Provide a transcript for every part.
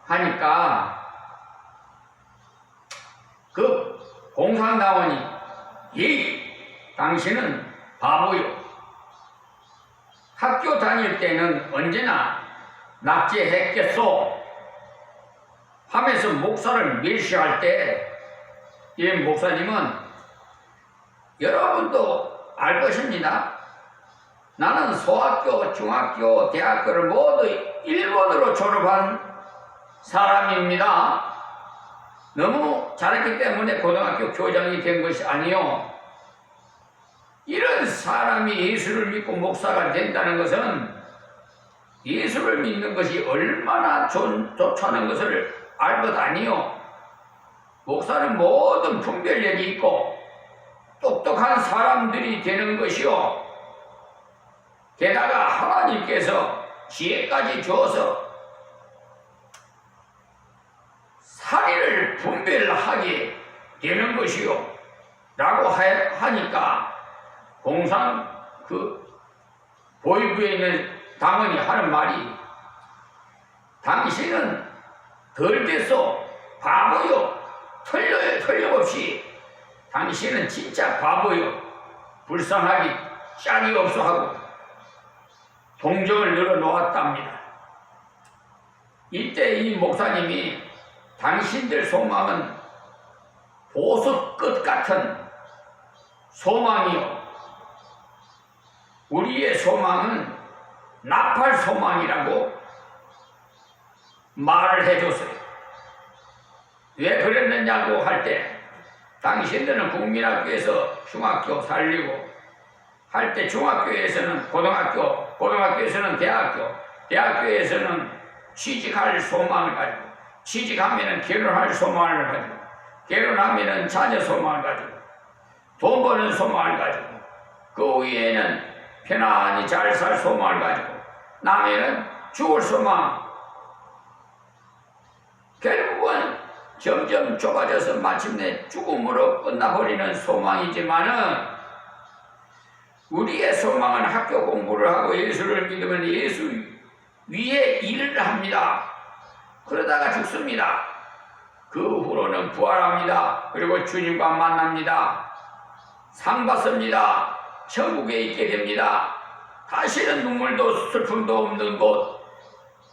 하니까 그 공산당원이 당신은 바보요. 학교 다닐 때는 언제나 낙제했겠소 하면서 목사를 멸시할 때 이 목사님은 여러분도 알 것입니다. 나는 소학교, 중학교, 대학교를 모두 일본어로 졸업한 사람입니다. 너무 잘했기 때문에 고등학교 교장이 된 것이 아니요. 이런 사람이 예수를 믿고 목사가 된다는 것은 예수를 믿는 것이 얼마나 좋다는 것을 알 것 아니요. 목사는 모든 분별력이 있고 똑똑한 사람들이 되는 것이요. 게다가 하나님께서 지혜까지 주어서 사리를 분별하게 되는 것이요. 라고 하니까 공산 보위부에 있는 당원이 하는 말이 당신은 덜 돼서 바보요. 틀려요. 틀림없이 당신은 진짜 바보요. 불쌍하기 짝이 없어 하고 동정을 늘어놓았답니다. 이때 이 목사님이 당신들 소망은 보석끝 같은 소망이요. 우리의 소망은 나팔 소망이라고 말을 해줬어요. 왜 그랬느냐고 할 때 당신들은 국민학교에서 중학교 살리고 할 때 중학교에서는 고등학교에서는 대학교에서는 취직할 소망을 가지고 취직하면은 결혼할 소망을 가지고 결혼하면은 자녀 소망을 가지고 돈 버는 소망을 가지고 그 위에는 편안히 잘 살 소망을 가지고 남에는 죽을 소망. 결국은 점점 좁아져서 마침내 죽음으로 끝나버리는 소망이지만은 우리의 소망은 학교 공부를 하고 예수를 믿으면 예수 위에 일을 합니다. 그러다가 죽습니다. 그 후로는 부활합니다. 그리고 주님과 만납니다. 상 받습니다. 천국에 있게 됩니다. 다시는 눈물도 슬픔도 없는 곳,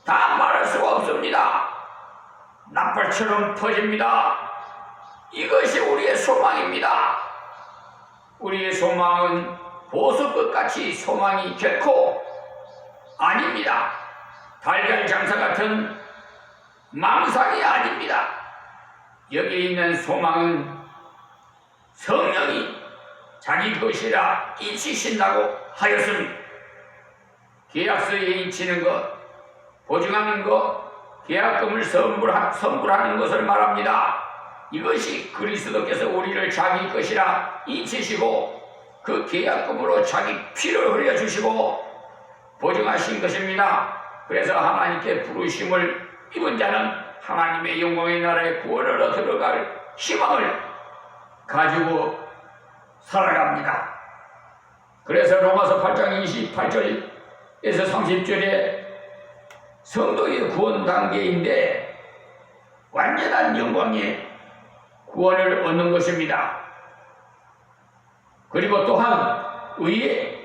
다 말할 수가 없습니다. 나팔처럼 터집니다. 이것이 우리의 소망입니다. 우리의 소망은 보석끝같이 소망이 결코 아닙니다. 달걀 장사 같은 망상이 아닙니다. 여기에 있는 소망은 성령이 자기 것이라 잊히신다고 하였습니다. 계약서에 인치는 것, 보증하는 것, 계약금을 선불하는 것을 말합니다. 이것이 그리스도께서 우리를 자기 것이라 잊히시고 그 계약금으로 자기 피를 흘려주시고 보증하신 것입니다. 그래서 하나님께 부르심을 입은 자는 하나님의 영광의 나라에 구원으로 들어갈 희망을 가지고 살아갑니다. 그래서 로마서 8장 28절에서 30절에 성도의 구원 단계인데 완전한 영광의 구원을 얻는 것입니다. 그리고 또한 의의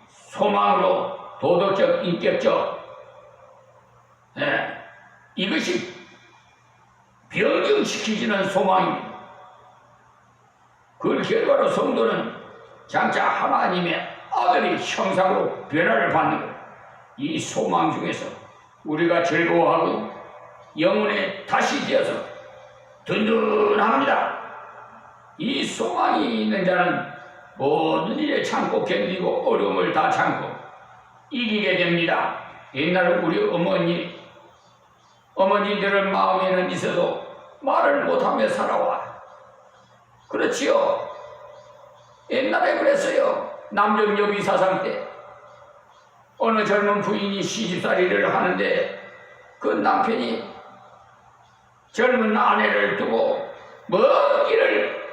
소망으로 도덕적, 인격적 이것이 변경시키지는 소망입니다. 그 결과로 성도는 장차 하나님의 아들의 형상으로 변화를 받는 것. 이 소망 중에서 우리가 즐거워하고 영혼에 다시 되어서 든든합니다. 이 소망이 있는 자는 모든 일에 참고 견디고 어려움을 다 참고 이기게 됩니다. 옛날에 우리 어머니들의 마음에는 있어도 말을 못하며 살아와. 그렇지요. 옛날에 그랬어요. 남정여비 사상 때 어느 젊은 부인이 시집살이를 하는데 그 남편이 젊은 아내를 두고 먼 길을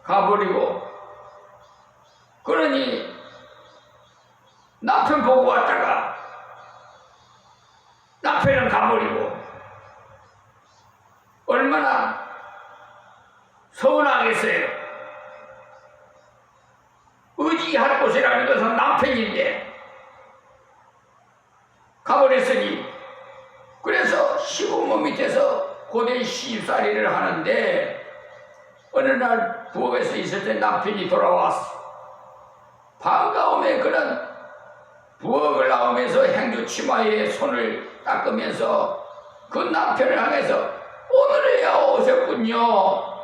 가버리고 그러니 남편 보고 왔다가 남편은 가버리고 얼마나 서운하겠어요. 의지할 곳이라는 것은 남편인데 가버렸으니, 그래서 시부모 밑에서 고된 시집살이를 하는데 어느 날 부엌에서 있을 때 남편이 돌아왔어. 반가움에 그는 부엌을 나오면서 행주 치마에 손을 닦으면서 그 남편을 향해서 오늘에야 오셨군요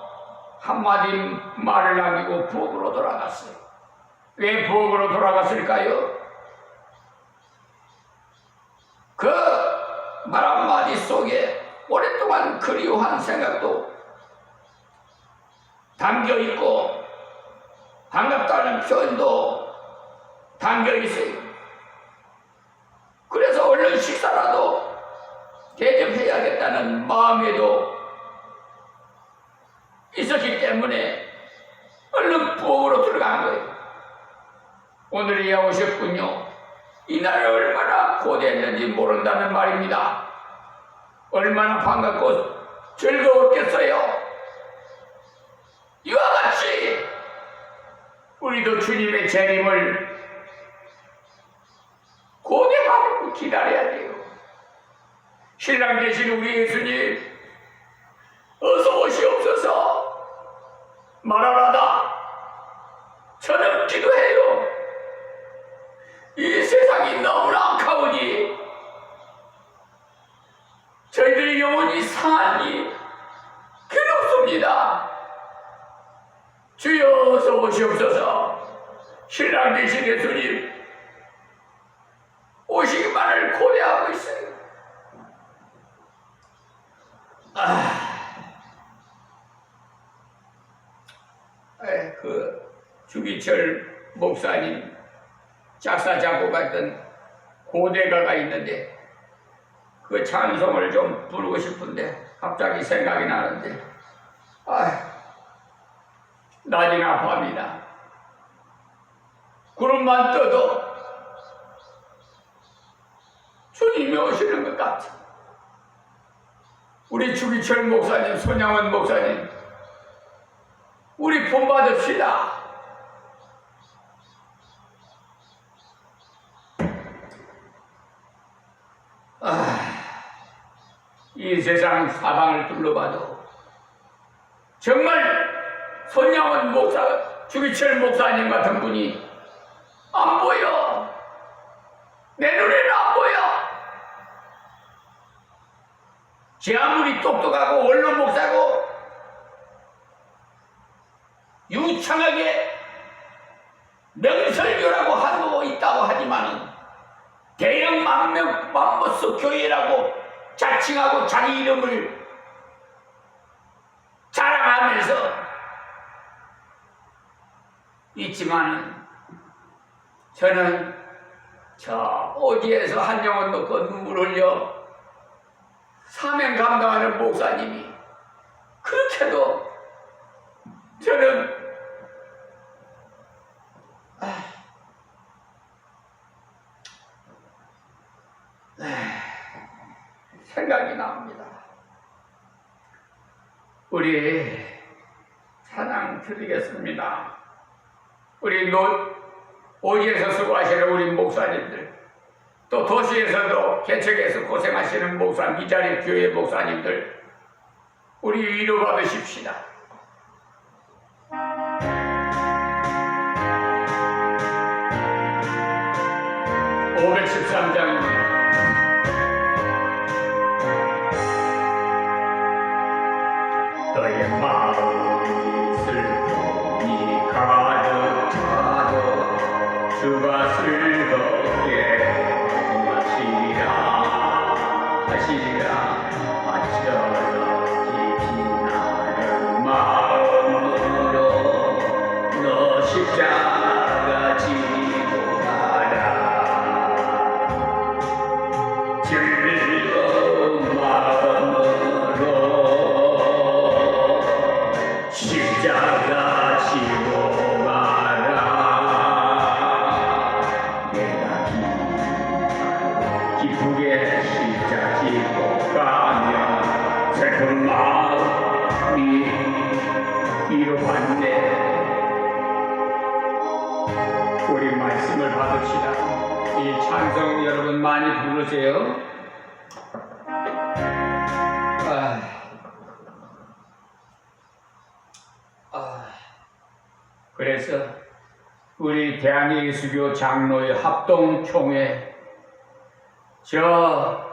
한마디 말을 남기고 부엌으로 돌아갔어요. 왜 부엌으로 돌아갔을까요? 그 말 한마디 속에 오랫동안 그리워한 생각도 담겨있고 반갑다는 표현도 담겨있어요. 그래서 얼른 식사라도 대접해야겠다는 마음에도 있었기 때문에 얼른 부엌으로 들어간 거예요. 오늘이야 오셨군요. 이날 얼마나 고대했는지 모른다는 말입니다. 얼마나 반갑고 즐거웠겠어요. 이와 같이 우리도 주님의 재림을 고대하고 기다려야 돼요. 신랑 되신 우리 예수님 어서 오시옵소서 말하라다. 저는 기도해요. 이 세상이 너무나 악하오니 저희들의 영혼이 상하니 괴롭습니다. 주여 어서 오시옵소서. 신랑 되신 예수님 오시기만을 고대하고 있어요. 그 주기철 목사님 작사 작곡했던 고대가가 있는데 그 찬송을 좀 부르고 싶은데 갑자기 생각이 나는데 낮이나 밤이나 구름만 떠도 주님이 오시는 것 같아. 우리 주기철 목사님, 손양원 목사님, 우리 본받읍시다. 이 세상 사방을 둘러봐도 정말 손양원 목사, 주기철 목사님 같은 분이 안 보여. 내 눈에는 안 보여. 제 아무리 똑똑하고 원로 목사고 유창하게 명설교라고 하고 있다고 하지만은 대형 맘모스 교회라고 자칭하고 자기 이름을 자랑하면서 있지만은 저는 저 오지에서 한 영혼 놓고 눈물 흘려 사명 감당하는 목사님이 그렇게도 저는 생각이 납니다. 우리 찬양 드리겠습니다. 우리 오지에서 수고하시는 우리 목사님들, 또 도시에서도 개척해서 고생하시는 목사, 미자리 교회 목사님들, 우리 위로받으십시다. 513장입니다. 너의 마음이 슬픔이 가득 차도 주가 즐겁게 하시리라 아처럼 깊이 나는 마음으로 너 십자가 지고 가라. 즐거운 마음으로 십자가 지고 가라. 내가 기쁘게 십자가 지고 가면 위로받네. 우리 말씀을 받읍시다. 이 찬송 여러분 많이 부르세요. 그래서 우리 대한예수교 장로의 합동총회 저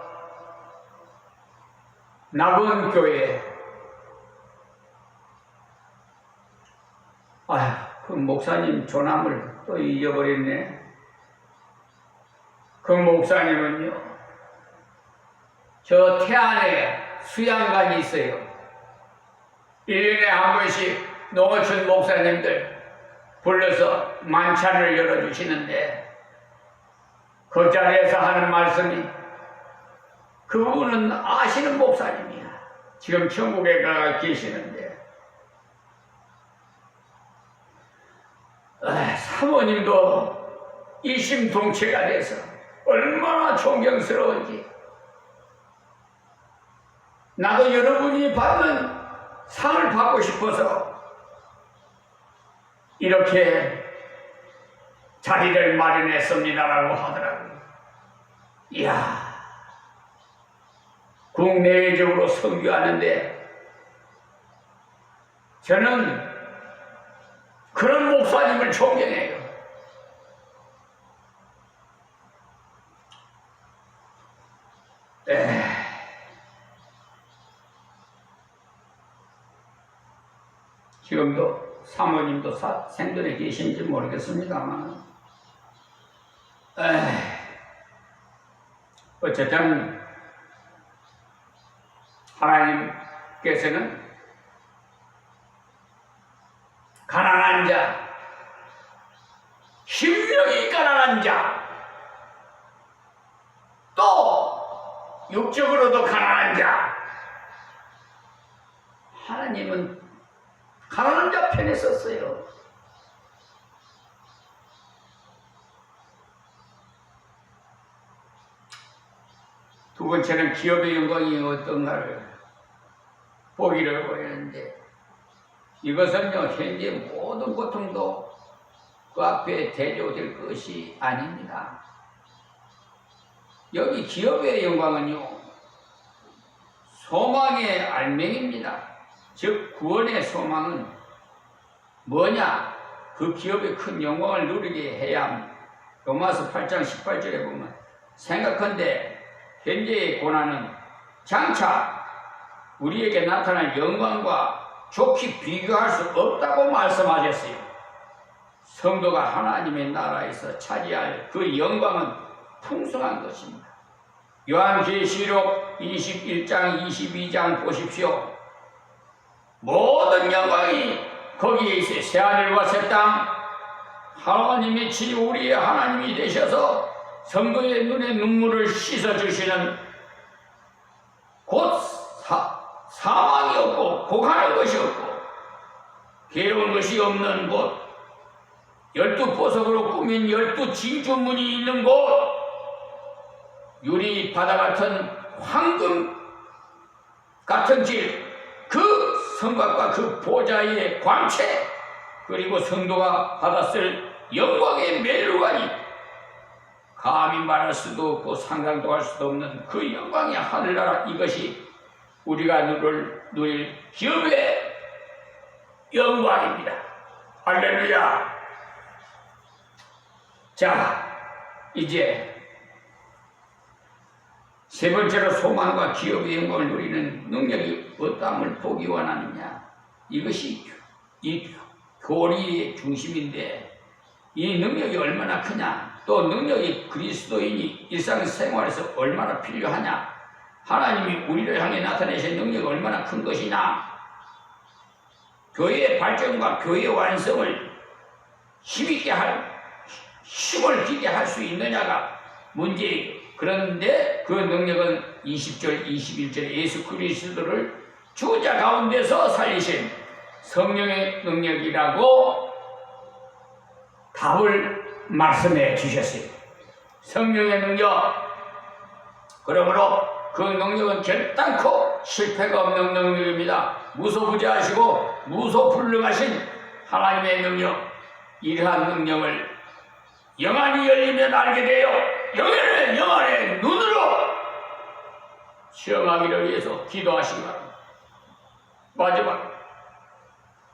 낙원교회 그 목사님 조남을 또 잊어버렸네. 그 목사님은요 저 태안에 수양관이 있어요. 1년에 한 번씩 노천 목사님들 불러서 만찬을 열어주시는데 그 자리에서 하는 말씀이 그분은 아시는 목사님이야. 지금 천국에 가 계시는데 사모님도 이심동체가 돼서 얼마나 존경스러운지 나도 여러분이 받는 상을 받고 싶어서 이렇게 자리를 마련했습니다라고 하더라고요. 이야, 국내외적으로 선교하는데 저는 그런 목사님을 존경해요. 지금도 사모님도 생존에 계신지 모르겠습니다만 어쨌든 하나님께서는 가난한 자, 심령이 가난한 자, 또 육적으로도 가난한 자, 하나님은 가난한 자 편에 섰어요. 두 번째는 기업의 영광이 어떤가를 보기를 보이는데 이것은요 현재 모든 고통도 그 앞에 대조될 것이 아닙니다. 여기 기업의 영광은요 소망의 알맹입니다. 즉 구원의 소망은 뭐냐? 그 기업의 큰 영광을 누리게 해야 합니다. 로마서 8장 18절에 보면 생각한데 현재의 고난은 장차 우리에게 나타날 영광과 좋게 비교할 수 없다고 말씀하셨어요. 성도가 하나님의 나라에서 차지할 그 영광은 풍성한 것입니다. 요한계시록 21장 22장 보십시오. 모든 영광이 거기에 있어요. 새하늘과 새 땅, 하나님이 친히 우리의 하나님이 되셔서 성도의 눈에 눈물을 씻어주시는 곧 사망이 없고 고간한 것이 없고 괴로운 것이 없는 곳, 12보석으로 꾸민 12진주문이 있는 곳, 유리 바다 같은 황금 같은 질, 그 성곽과 그 보좌의 광채, 그리고 성도가 받았을 영광의 멜루가니 감히 말할 수도 없고 상상도 할 수도 없는 그 영광의 하늘나라, 이것이 우리가 누릴 기업의 영광입니다. 할렐루야. 자, 이제 세 번째로 소망과 기업의 영광을 누리는 능력이 어떠함을 보기 원하느냐. 이것이 이 교리의 중심인데 이 능력이 얼마나 크냐, 또 능력이 그리스도인이 일상생활에서 얼마나 필요하냐, 하나님이 우리를 향해 나타내신 능력이 얼마나 큰 것이냐, 교회의 발전과 교회의 완성을 힘있게 힘을 기게 할 수 있느냐가 문제예요. 그런데 그 능력은 20절, 21절에 예수 그리스도를 주자 가운데서 살리신 성령의 능력이라고 답을 말씀해 주셨어요. 성령의 능력. 그러므로 그 능력은 결단코 실패가 없는 능력입니다. 무소부재하시고 무소불능하신 하나님의 능력, 이러한 능력을 영안이 열리면 알게 되어 영안의 눈으로 시험하기를 위해서 기도하시기 바랍니다. 마지막,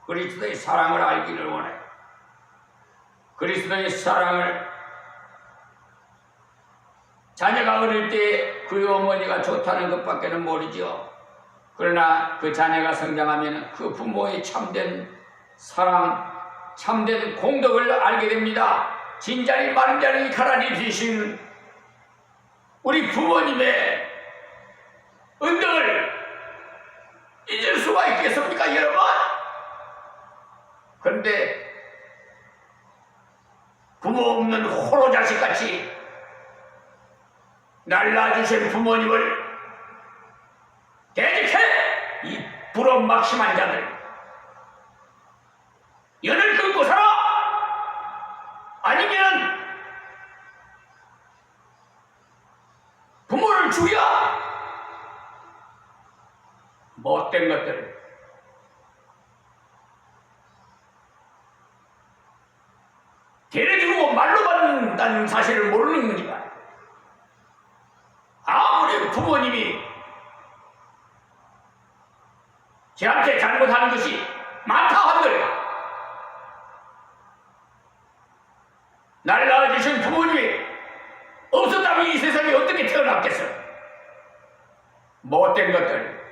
그리스도의 사랑을 알기를 원해요. 그리스도의 사랑을 자녀가 어릴 때 그 어머니가 좋다는 것밖에는 모르죠. 그러나 그 자녀가 성장하면 그 부모의 참된 사랑, 참된 공덕을 알게 됩니다. 진자리 마른 자리 가라리 주신 우리 부모님의 은덕을 잊을 수가 있겠습니까, 여러분? 그런데 부모 없는 호로 자식같이 날 낳아주신 부모님을 대적해 이 불엄막심한 자들, 연을 끊고 살아! 아니면 부모를 죽여! 못된 것들, 데려주고 말로 받는다는 사실을 모르는 거니까. 아무리 부모님이 저한테 잘못하는 것이 많다 한들 날 낳아주신 부모님이 없었다면 이 세상에 어떻게 태어났겠어? 못된 것들,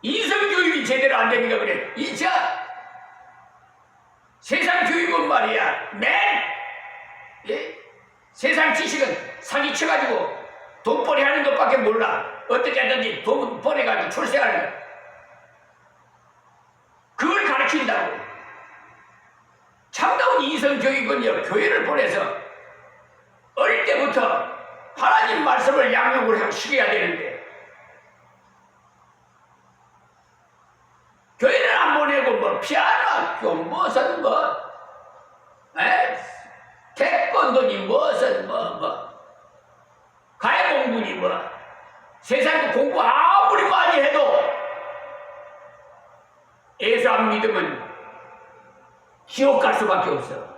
인성교육이 제대로 안 되니까 그래. 이자 세상 교육은 말이야, 세상 지식은 사기쳐가지고 돈벌이 하는 것밖에 몰라. 어떻게 하든지 돈 벌어가지고 출세하는 거, 그걸 가르친다고. 참다운 인성교육은요, 교회를 보내서 어릴 때부터 하나님 말씀을 양육을 시켜야 되는데 교회는 안 보내고 뭐 피아노 학교 무슨 태권도니 무슨 가해공부니 세상 공부 아무리 많이 해도 예수 안 믿으면 지옥 갈 수밖에 없어.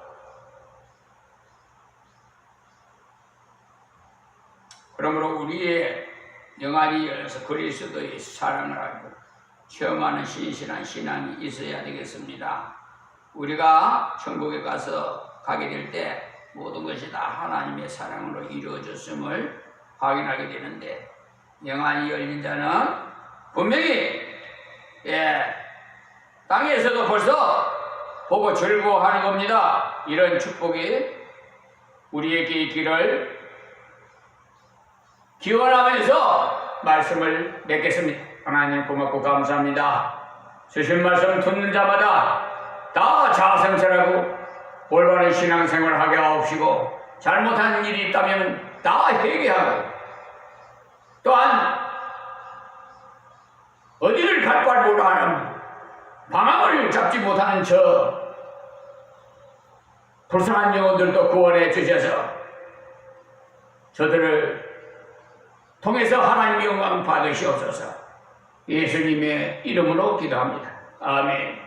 그러므로 우리의 영안이 열려서 그리스도의 사랑을 알고 체험하는 신실한 신앙이 있어야 되겠습니다. 우리가 천국에 가게 될 때 모든 것이 다 하나님의 사랑으로 이루어졌음을 확인하게 되는데, 영안이 열린 자는 분명히 땅에서도 벌써 보고 즐거워하는 겁니다. 이런 축복이 우리에게 있기를 기원하면서 말씀을 맺겠습니다. 하나님 고맙고 감사합니다. 주신 말씀 듣는 자마다 다 자아성찰하고 올바른 신앙생활을 하게 하옵시고, 잘못한 일이 있다면 다 회개하고, 또한 어디를 갈 걸 몰라하는 방향을 잡지 못하는 저 불쌍한 영혼들도 구원해 주셔서 저들을 통해서 하나님의 영광 받으시옵소서. 예수님의 이름으로 기도합니다. 아멘.